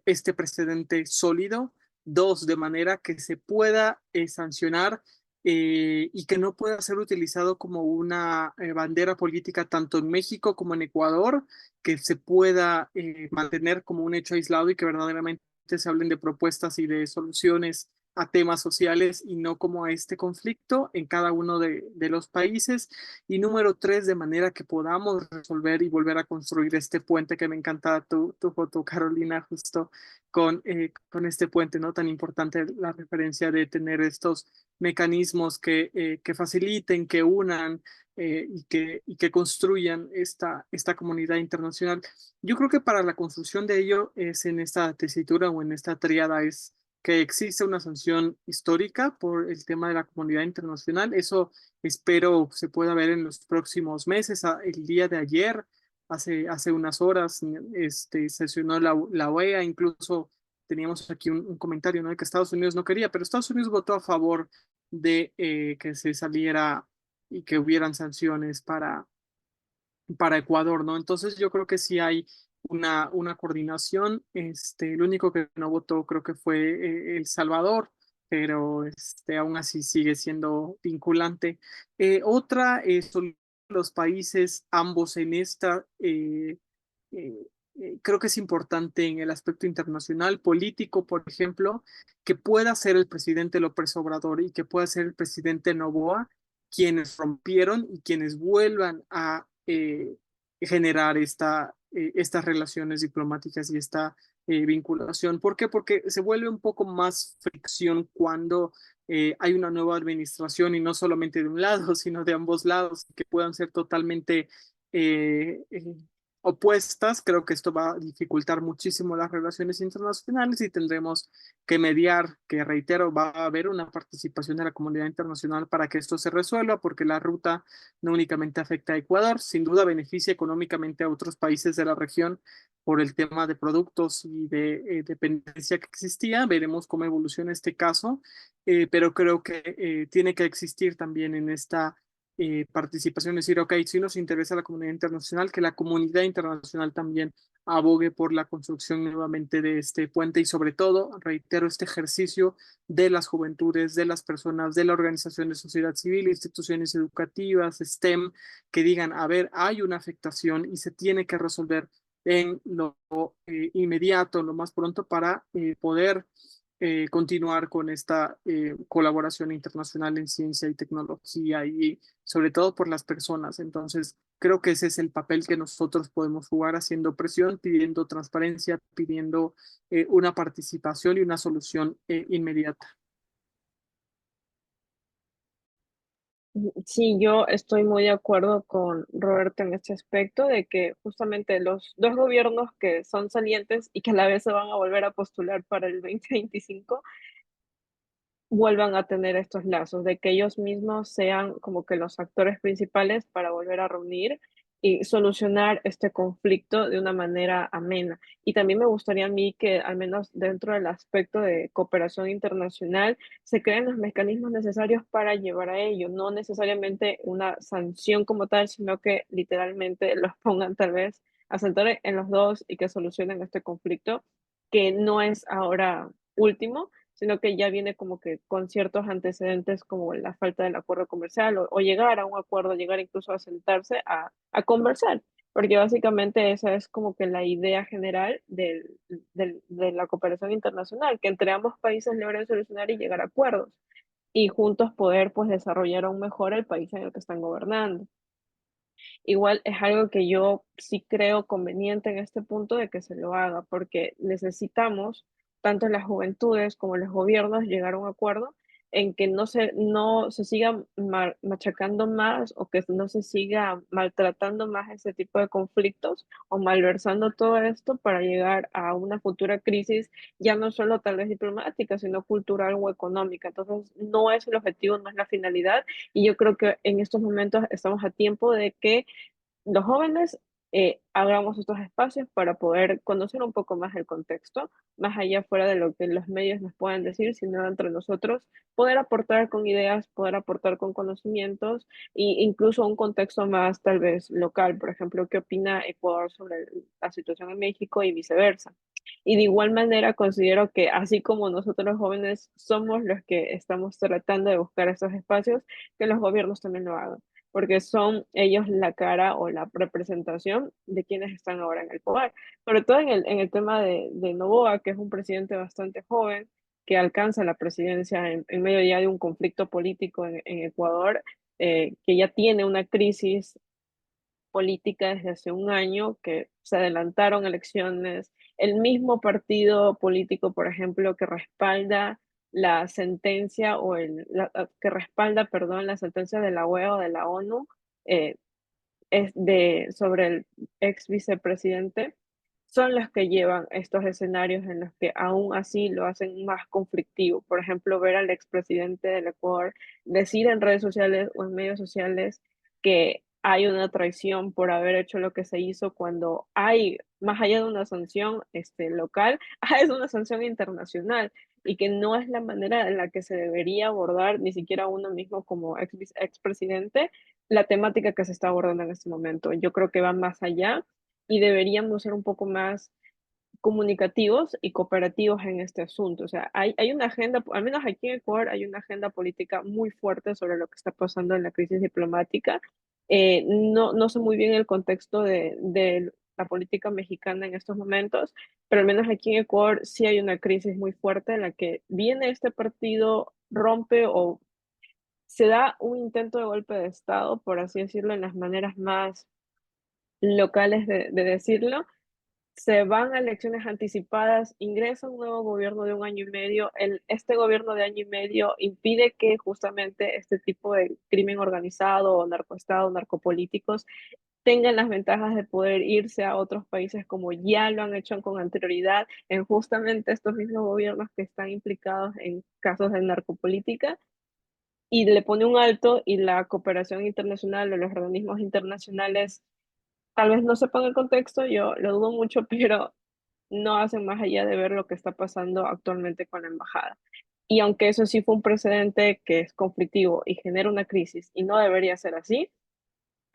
este precedente sólido. Dos, de manera que se pueda sancionar y que no pueda ser utilizado como una bandera política tanto en México como en Ecuador, que se pueda mantener como un hecho aislado y que verdaderamente se hablen de propuestas y de soluciones a temas sociales y no como a este conflicto en cada uno de los países. Y número tres, de manera que podamos resolver y volver a construir este puente, que me encanta tu foto, Carolina, justo con este puente, ¿no? Tan importante la referencia de tener estos mecanismos que faciliten, que unan y que construyan esta comunidad internacional. Yo creo que para la construcción de ello es en esta tesitura o en esta triada es que existe una sanción histórica por el tema de la comunidad internacional. Eso espero se pueda ver en los próximos meses. El día de ayer, hace unas horas, sesionó la OEA, incluso teníamos aquí un comentario, ¿no? De que Estados Unidos no quería, pero Estados Unidos votó a favor de que se saliera y que hubieran sanciones para Ecuador, ¿no? Entonces yo creo que sí hay una coordinación. El único que no votó creo que fue El Salvador, pero aún así sigue siendo vinculante. Otra son los países, ambos en esta, eh, creo que es importante en el aspecto internacional, político, por ejemplo, que pueda ser el presidente López Obrador y que pueda ser el presidente Noboa quienes rompieron y quienes vuelvan a generar estas relaciones diplomáticas y esta vinculación. ¿Por qué? Porque se vuelve un poco más fricción cuando hay una nueva administración y no solamente de un lado, sino de ambos lados, que puedan ser totalmente eh, eh, opuestas. Creo que esto va a dificultar muchísimo las relaciones internacionales y tendremos que mediar, que reitero, va a haber una participación de la comunidad internacional para que esto se resuelva, porque la ruta no únicamente afecta a Ecuador, sin duda beneficia económicamente a otros países de la región por el tema de productos y de dependencia que existía. Veremos cómo evoluciona este caso, pero creo que tiene que existir también en esta participación, decir, ok, si nos interesa la comunidad internacional, que la comunidad internacional también abogue por la construcción nuevamente de este puente y sobre todo, reitero, este ejercicio de las juventudes, de las personas, de la organización de sociedad civil, instituciones educativas, STEM, que digan, a ver, hay una afectación y se tiene que resolver en lo inmediato, lo más pronto, para poder continuar con esta colaboración internacional en ciencia y tecnología y sobre todo por las personas. Entonces, creo que ese es el papel que nosotros podemos jugar haciendo presión, pidiendo transparencia, pidiendo una participación y una solución inmediata. Sí, yo estoy muy de acuerdo con Roberto en este aspecto de que justamente los dos gobiernos que son salientes y que a la vez se van a volver a postular para el 2025 vuelvan a tener estos lazos, de que ellos mismos sean como que los actores principales para volver a reunir y solucionar este conflicto de una manera amena. Y también me gustaría a mí que, al menos dentro del aspecto de cooperación internacional, se creen los mecanismos necesarios para llevar a ello, no necesariamente una sanción como tal, sino que literalmente los pongan tal vez a sentar en los dos y que solucionen este conflicto, que no es ahora último, sino que ya viene como que con ciertos antecedentes como la falta del acuerdo comercial o llegar a un acuerdo, llegar incluso a sentarse a conversar, porque básicamente esa es como que la idea general de la cooperación internacional, que entre ambos países logren solucionar y llegar a acuerdos y juntos poder pues desarrollar aún mejor el país en el que están gobernando. Igual es algo que yo sí creo conveniente en este punto de que se lo haga, porque necesitamos, tanto las juventudes como los gobiernos, llegar a un acuerdo en que no se siga machacando más o que no se siga maltratando más ese tipo de conflictos o malversando todo esto para llegar a una futura crisis, ya no solo tal vez diplomática, sino cultural o económica. Entonces, no es el objetivo, no es la finalidad, y yo creo que en estos momentos estamos a tiempo de que los jóvenes hagamos estos espacios para poder conocer un poco más el contexto, más allá fuera de lo que los medios nos puedan decir, sino entre nosotros, poder aportar con ideas, poder aportar con conocimientos e incluso un contexto más tal vez local. Por ejemplo, ¿qué opina Ecuador sobre la situación en México y viceversa? Y de igual manera considero que así como nosotros los jóvenes somos los que estamos tratando de buscar estos espacios, que los gobiernos también lo hagan, porque son ellos la cara o la representación de quienes están ahora en el poder. Sobre todo en el tema de Noboa, que es un presidente bastante joven, que alcanza la presidencia en medio ya de un conflicto político en Ecuador, que ya tiene una crisis política desde hace un año, que se adelantaron elecciones. El mismo partido político, por ejemplo, que respalda la sentencia o que respalda, perdón, la sentencia de la UEA o de la ONU, eh, sobre el ex vicepresidente, son los que llevan estos escenarios en los que aún así lo hacen más conflictivo. Por ejemplo, ver al expresidente del Ecuador decir en redes sociales o en medios sociales que hay una traición por haber hecho lo que se hizo cuando hay, más allá de una sanción local, es una sanción internacional y que no es la manera en la que se debería abordar ni siquiera uno mismo como expresidente la temática que se está abordando en este momento. Yo creo que va más allá y deberíamos ser un poco más comunicativos y cooperativos en este asunto. O sea, hay una agenda, al menos aquí en Ecuador, hay una agenda política muy fuerte sobre lo que está pasando en la crisis diplomática. No sé muy bien el contexto de la política mexicana en estos momentos, pero al menos aquí en Ecuador sí hay una crisis muy fuerte en la que viene este partido, rompe o se da un intento de golpe de Estado, por así decirlo, en las maneras más locales de decirlo. Se van a elecciones anticipadas, ingresa un nuevo gobierno de un año y medio. Este gobierno de año y medio impide que justamente este tipo de crimen organizado o narcoestado, narcopolíticos, tengan las ventajas de poder irse a otros países como ya lo han hecho con anterioridad en justamente estos mismos gobiernos que están implicados en casos de narcopolítica y le pone un alto y la cooperación internacional o los organismos internacionales tal vez no sepan el contexto, yo lo dudo mucho, pero no hacen más allá de ver lo que está pasando actualmente con la embajada. Y aunque eso sí fue un precedente que es conflictivo y genera una crisis y no debería ser así,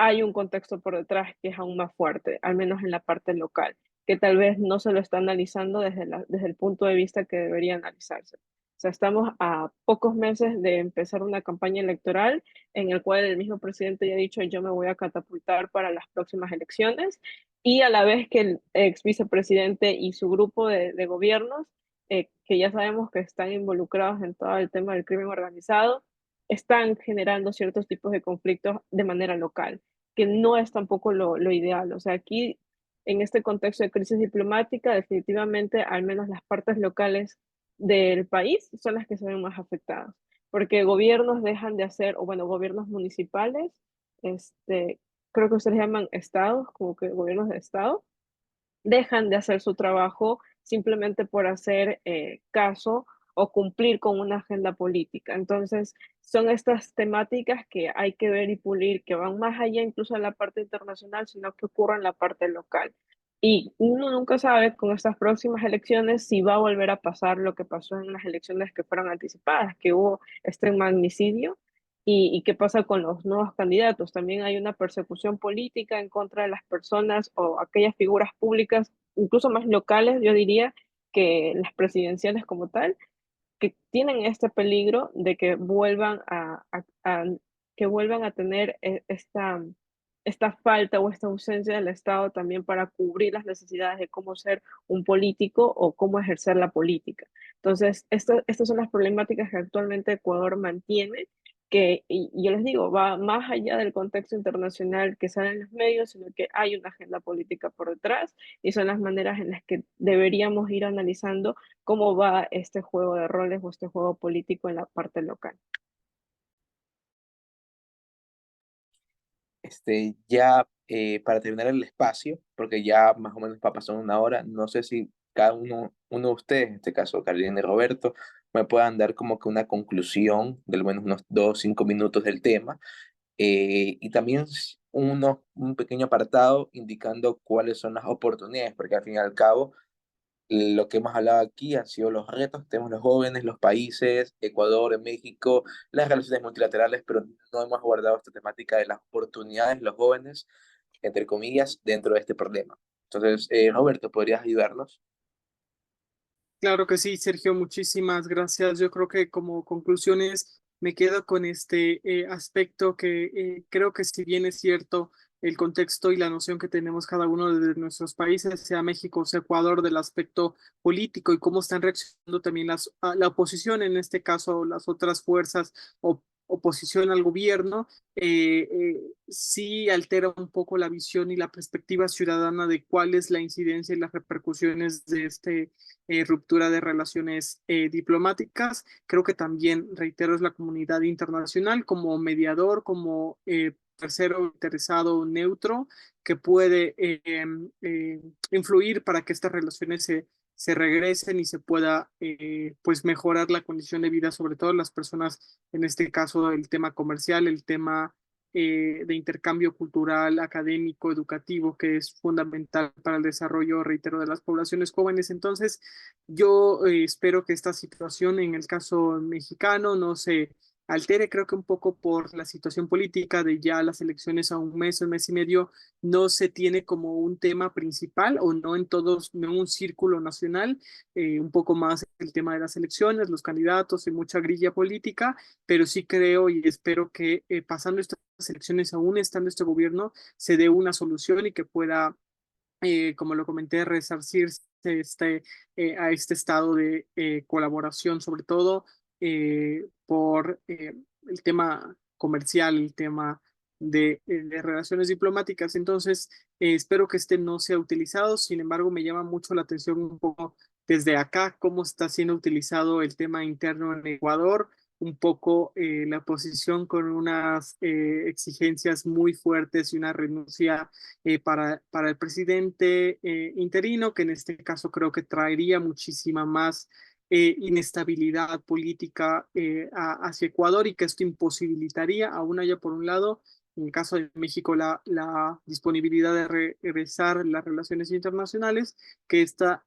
hay un contexto por detrás que es aún más fuerte, al menos en la parte local, que tal vez no se lo está analizando desde el punto de vista que debería analizarse. O sea, estamos a pocos meses de empezar una campaña electoral en el cual el mismo presidente ya ha dicho yo me voy a catapultar para las próximas elecciones y a la vez que el ex vicepresidente y su grupo de gobiernos, que ya sabemos que están involucrados en todo el tema del crimen organizado, están generando ciertos tipos de conflictos de manera local que no es tampoco lo ideal. O sea, aquí, en este contexto de crisis diplomática, definitivamente, al menos las partes locales del país son las que se ven más afectadas, porque gobiernos dejan de hacer, o bueno, gobiernos municipales, este, creo que ustedes llaman estados, como que gobiernos de estado, dejan de hacer su trabajo simplemente por hacer caso o cumplir con una agenda política. Entonces, son estas temáticas que hay que ver y pulir, que van más allá incluso de la parte internacional, sino que ocurren en la parte local. Y uno nunca sabe con estas próximas elecciones si va a volver a pasar lo que pasó en las elecciones que fueron anticipadas, que hubo este magnicidio. Y qué pasa con los nuevos candidatos. También hay una persecución política en contra de las personas o aquellas figuras públicas, incluso más locales, yo diría, que las presidenciales como tal, que tienen este peligro de que vuelvan que vuelvan a tener esta falta o esta ausencia del Estado también para cubrir las necesidades de cómo ser un político o cómo ejercer la política. Entonces, estas son las problemáticas que actualmente Ecuador mantiene, que, y yo les digo, va más allá del contexto internacional que sale en los medios, sino que hay una agenda política por detrás y son las maneras en las que deberíamos ir analizando cómo va este juego de roles o este juego político en la parte local. Ya para terminar el espacio, porque ya más o menos va pasando una hora, no sé si cada uno de ustedes, en este caso Carolina y Roberto, me puedan dar como que una conclusión de al menos unos 2, 5 minutos del tema. Y también un pequeño apartado indicando cuáles son las oportunidades, porque al fin y al cabo lo que hemos hablado aquí han sido los retos que tenemos los jóvenes, los países, Ecuador, México, las relaciones multilaterales, pero no hemos abordado esta temática de las oportunidades de los jóvenes, entre comillas, dentro de este problema. Entonces, Roberto, ¿podrías ayudarnos? Claro que sí, Sergio, muchísimas gracias. Yo creo que como conclusiones me quedo con este aspecto que creo que si bien es cierto el contexto y la noción que tenemos cada uno de nuestros países, sea México o sea Ecuador, del aspecto político y cómo están reaccionando también la oposición, en este caso las otras fuerzas o oposición al gobierno, sí altera un poco la visión y la perspectiva ciudadana de cuál es la incidencia y las repercusiones de este ruptura de relaciones diplomáticas. Creo que también, reitero, es la comunidad internacional como mediador, como tercero interesado neutro que puede influir para que estas relaciones se regresen y se pueda pues mejorar la condición de vida, sobre todo las personas, en este caso el tema comercial, el tema de intercambio cultural, académico, educativo, que es fundamental para el desarrollo, reitero, de las poblaciones jóvenes. Entonces, yo espero que esta situación en el caso mexicano no se altere, creo que un poco por la situación política de ya las elecciones a un mes y medio, no se tiene como un tema principal o no en todos, no en un círculo nacional, un poco más el tema de las elecciones, los candidatos y mucha grilla política, pero sí creo y espero que pasando estas elecciones, aún estando este gobierno, se dé una solución y que pueda como lo comenté, resarcirse a este estado de colaboración, sobre todo por el tema comercial, el tema de relaciones diplomáticas. Entonces, espero que este no sea utilizado. Sin embargo, me llama mucho la atención un poco desde acá cómo está siendo utilizado el tema interno en Ecuador, un poco la posición con unas exigencias muy fuertes y una renuncia para el presidente interino, que en este caso creo que traería muchísima más inestabilidad política hacia Ecuador y que esto imposibilitaría, aún haya por un lado, en el caso de México, la disponibilidad de regresar las relaciones internacionales, que esta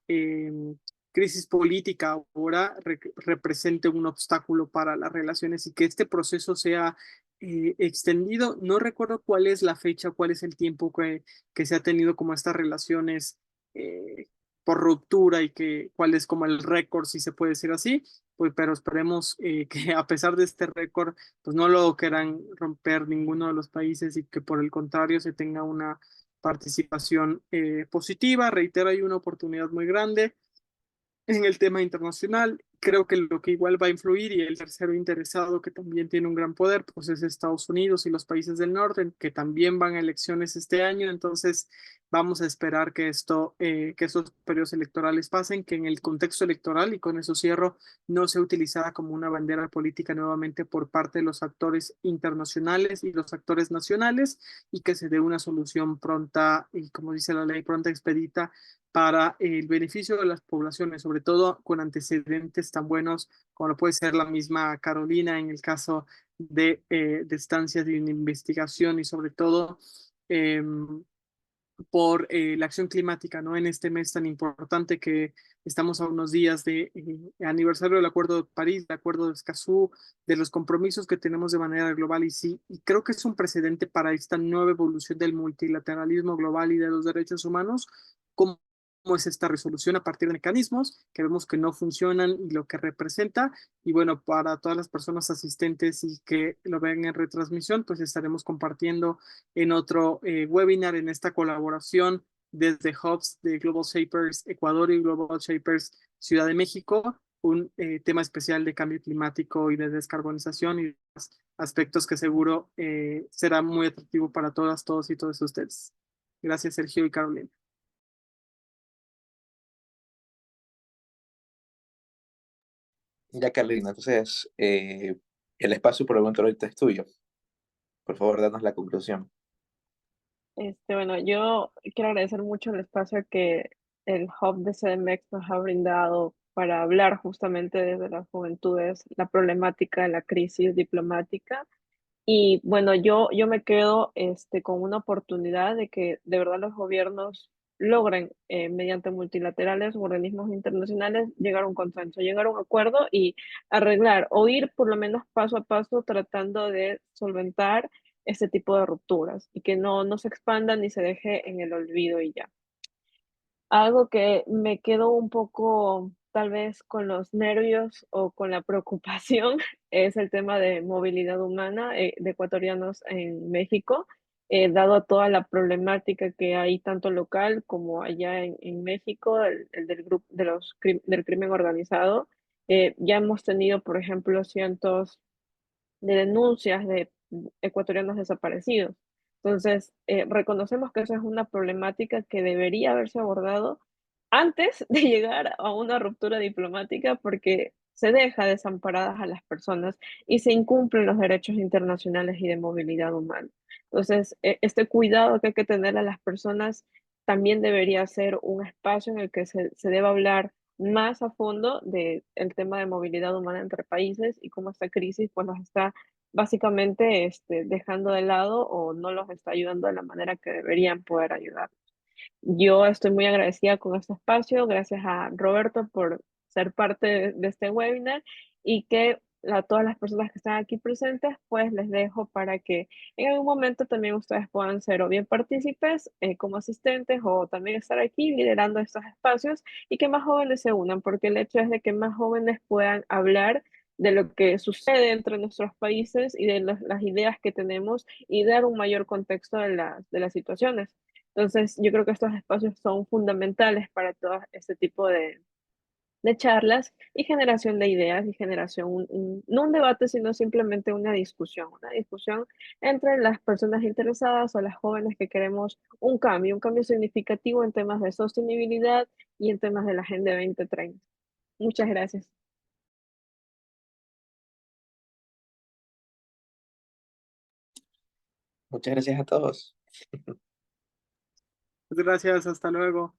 crisis política ahora represente un obstáculo para las relaciones y que este proceso sea extendido. No recuerdo cuál es la fecha, cuál es el tiempo que se ha tenido como estas relaciones eh, por ruptura y que cuál es como el récord, si se puede decir así, pues, pero esperemos que a pesar de este récord, pues no lo quieran romper ninguno de los países y que por el contrario se tenga una participación positiva. Reitero, hay una oportunidad muy grande en el tema internacional. Creo que lo que igual va a influir y el tercero interesado que también tiene un gran poder, pues es Estados Unidos y los países del norte, que también van a elecciones este año. Entonces vamos a esperar que que esos periodos electorales pasen, que en el contexto electoral, y con eso cierro, no sea utilizada como una bandera política nuevamente por parte de los actores internacionales y los actores nacionales y que se dé una solución pronta y, como dice la ley, pronta expedita para el beneficio de las poblaciones, sobre todo con antecedentes tan buenos como lo puede ser la misma Carolina en el caso de estancias de investigación y sobre todo eh, por la acción climática, ¿no? En este mes tan importante que estamos a unos días de aniversario del Acuerdo de París, del Acuerdo de Escazú, de los compromisos que tenemos de manera global y sí, y creo que es un precedente para esta nueva evolución del multilateralismo global y de los derechos humanos, como es esta resolución a partir de mecanismos que vemos que no funcionan y lo que representa. Y bueno, para todas las personas asistentes y que lo vean en retransmisión, pues estaremos compartiendo en otro webinar en esta colaboración desde Hubs de Global Shapers Ecuador y Global Shapers Ciudad de México, un tema especial de cambio climático y de descarbonización y aspectos que seguro será muy atractivo para todas, todos y todos ustedes. Gracias, Sergio y Carolina. Ya, Carolina, entonces el espacio por el momento ahorita es tuyo. Por favor, danos la conclusión. Bueno, yo quiero agradecer mucho el espacio que el Hub de CDMX nos ha brindado para hablar justamente desde las juventudes la problemática de la crisis diplomática Y bueno, yo me quedo con una oportunidad de que de verdad los gobiernos logren, mediante multilaterales o organismos internacionales, llegar a un consenso, llegar a un acuerdo y arreglar o ir por lo menos paso a paso tratando de solventar este tipo de rupturas y que no se expandan ni se deje en el olvido y ya. Algo que me quedo un poco, tal vez, con los nervios o con la preocupación es el tema de movilidad humana, de ecuatorianos en México, dado a toda la problemática que hay tanto local como allá en México, el del grupo de del crimen organizado. Ya hemos tenido, por ejemplo, cientos de denuncias de ecuatorianos desaparecidos. Entonces, reconocemos que esa es una problemática que debería haberse abordado antes de llegar a una ruptura diplomática porque se deja desamparadas a las personas y se incumplen los derechos internacionales y de movilidad humana. Entonces, este cuidado que hay que tener a las personas también debería ser un espacio en el que se deba hablar más a fondo del tema de movilidad humana entre países y cómo esta crisis pues nos está básicamente dejando de lado o no los está ayudando de la manera que deberían poder ayudar. Yo estoy muy agradecida con este espacio, gracias a Roberto por ser parte de este webinar y que a todas las personas que están aquí presentes, pues les dejo para que en algún momento también ustedes puedan ser o bien partícipes como asistentes o también estar aquí liderando estos espacios y que más jóvenes se unan, porque el hecho es de que más jóvenes puedan hablar de lo que sucede entre nuestros países y de las ideas que tenemos y dar un mayor contexto de las situaciones. Entonces, yo creo que estos espacios son fundamentales para todo este tipo de charlas y generación de ideas y generación, no un debate, sino simplemente una discusión entre las personas interesadas o las jóvenes que queremos un cambio significativo en temas de sostenibilidad y en temas de la Agenda 2030. Muchas gracias. Muchas gracias a todos. Gracias, hasta luego.